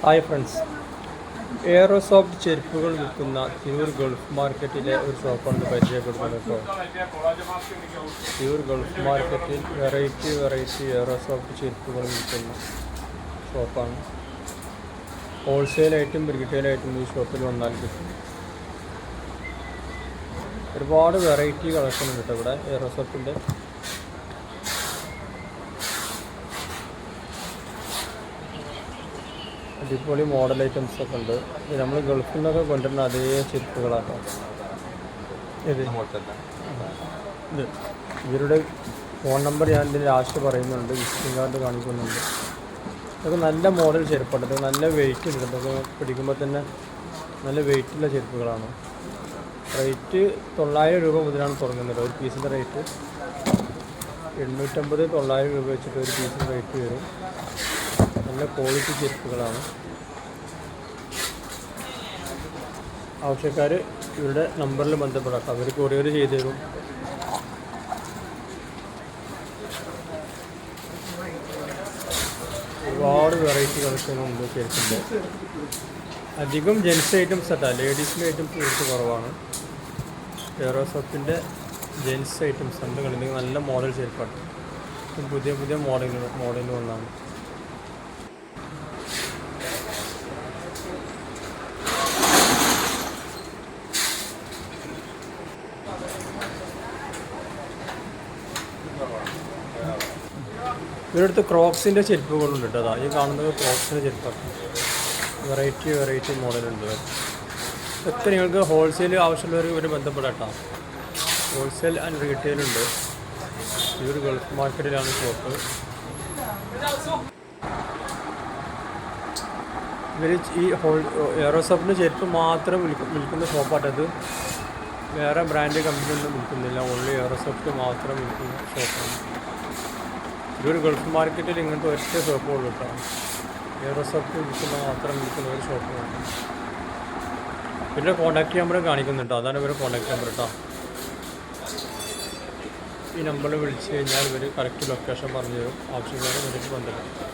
Hi friends, എയറോസോഫ്റ്റ് ചെരുപ്പുകൾ വിൽക്കുന്ന Tirur Gulf മാർക്കറ്റിലെ ഒരു ഷോപ്പാണ് പരിചയപ്പെടുന്നത് കേട്ടോ. തിരൂർ ഗൾഫ് മാർക്കറ്റിൽ വെറൈറ്റി എയറോസോഫ്റ്റ് ചെരുപ്പുകൾ വിൽക്കുന്ന ഷോപ്പാണ്. ഹോൾസെയിലായിട്ടും റീറ്റെയിലായിട്ടും ഈ ഷോപ്പിൽ വന്നാൽ കിട്ടും. ഒരുപാട് വെറൈറ്റി കളക്ഷൻ ഉണ്ട് കേട്ടോ ഇവിടെ എയറോസോഫ്റ്റിൻ്റെ. അടിപൊളി മോഡൽ ഐറ്റംസ് ഒക്കെ ഉണ്ട്. ഇത് നമ്മൾ ഗൾഫിൽ നിന്നൊക്കെ കൊണ്ടുവരുന്ന അതേ ചെരുപ്പുകളാട്ടോ. ഇത് ഇവരുടെ ഫോൺ നമ്പർ ഞാൻ ഇതിൻ്റെ ലാസ്റ്റ് പറയുന്നുണ്ട്, വിസിറ്റിംഗ് കാർഡ് കാണിക്കുന്നുണ്ട്. ഇതൊക്കെ നല്ല മോഡൽ ചെരുപ്പുണ്ട്. ഇതൊക്കെ നല്ല വെയിറ്റ് ഉണ്ട്. ഇതൊക്കെ പിടിക്കുമ്പോൾ തന്നെ നല്ല വെയിറ്റുള്ള ചെരുപ്പുകളാണ്. റേറ്റ് 900 രൂപ മുതലാണ് തുടങ്ങുന്നത്. ഒരു പീസിൻ്റെ റേറ്റ് 850-900 രൂപ വെച്ചിട്ട് ഒരു പീസിൻ്റെ റേറ്റ് വരും. നല്ല ക്വാളിറ്റി ചെരുപ്പുകളാണ്. ആവശ്യക്കാർ ഇവരുടെ നമ്പറിൽ ബന്ധപ്പെടാം, അവർ കൊറിയർ ചെയ്തു തരും. ഒരുപാട് വെറൈറ്റി കളക്ഷനുണ്ട് ചെരുപ്പിൻ്റെ. അധികം ജെൻസ് ഐറ്റംസ് അല്ല, ലേഡീസിൻ്റെ ഐറ്റംസ് കുറച്ച് കുറവാണ്. എയറോസോഫ്റ്റിൻ്റെ ജെൻസ് ഐറ്റംസ് ഉണ്ട്. കളിക്കുന്നത് നല്ല മോഡൽ ചെരുപ്പാണ്. പുതിയ മോഡൽ വന്നാണ്. ഇവരടുത്ത് ക്രോക്സിൻ്റെ ചെരുപ്പുകളുണ്ട് കേട്ടോ. അതാ ഈ കാണുന്നത് ക്രോക്സിൻ്റെ ചെരുപ്പാണ്. വെറൈറ്റി മോഡലുണ്ട്. ഇതൊക്കെ നിങ്ങൾക്ക് ഹോൾസെയിൽ ആവശ്യമുള്ളവർ ഇവർ ബന്ധപ്പെടാം കേട്ടോ. ഹോൾസെയിൽ ആൻഡ് റീറ്റെയിലുണ്ട്. ഈ ഒരു ഗൾഫ് മാർക്കറ്റിലാണ് ഷോപ്പ്. ഇവർ ഈ എയറോസോഫ്റ്റിൻ്റെ ചെരുപ്പ് മാത്രം വിൽക്കുന്ന ഷോപ്പാട്ടത്. വേറെ ബ്രാൻഡ് കമ്പനി ഒന്നും വിൽക്കുന്നില്ല. ഓൺലി എയറോസോഫ്റ്റ് മാത്രം വിൽക്കുന്ന ഷോപ്പാണ്. ഇതൊരു ഗൾഫ് മാർക്കറ്റിൽ ഇങ്ങനത്തെ ഒറ്റ ഷോപ്പുള്ളൂ കേട്ടോ. എയറോസോഫ്റ്റ് മാത്രം വിൽക്കുന്ന ഒരു ഷോപ്പാണ്. പിന്നെ കോൺടാക്റ്റ് നമ്പർ കാണിക്കുന്നുണ്ടോ, അതാണ് ഇവർ കോൺടാക്റ്റ് നമ്പർ കേട്ടോ. ഈ നമ്പറിൽ വിളിച്ച് കഴിഞ്ഞാൽ ഇവർ കറക്റ്റ് ലൊക്കേഷൻ പറഞ്ഞു തരും. ആവശ്യക്കാരെ നേരിട്ട് ബന്ധപ്പെടും.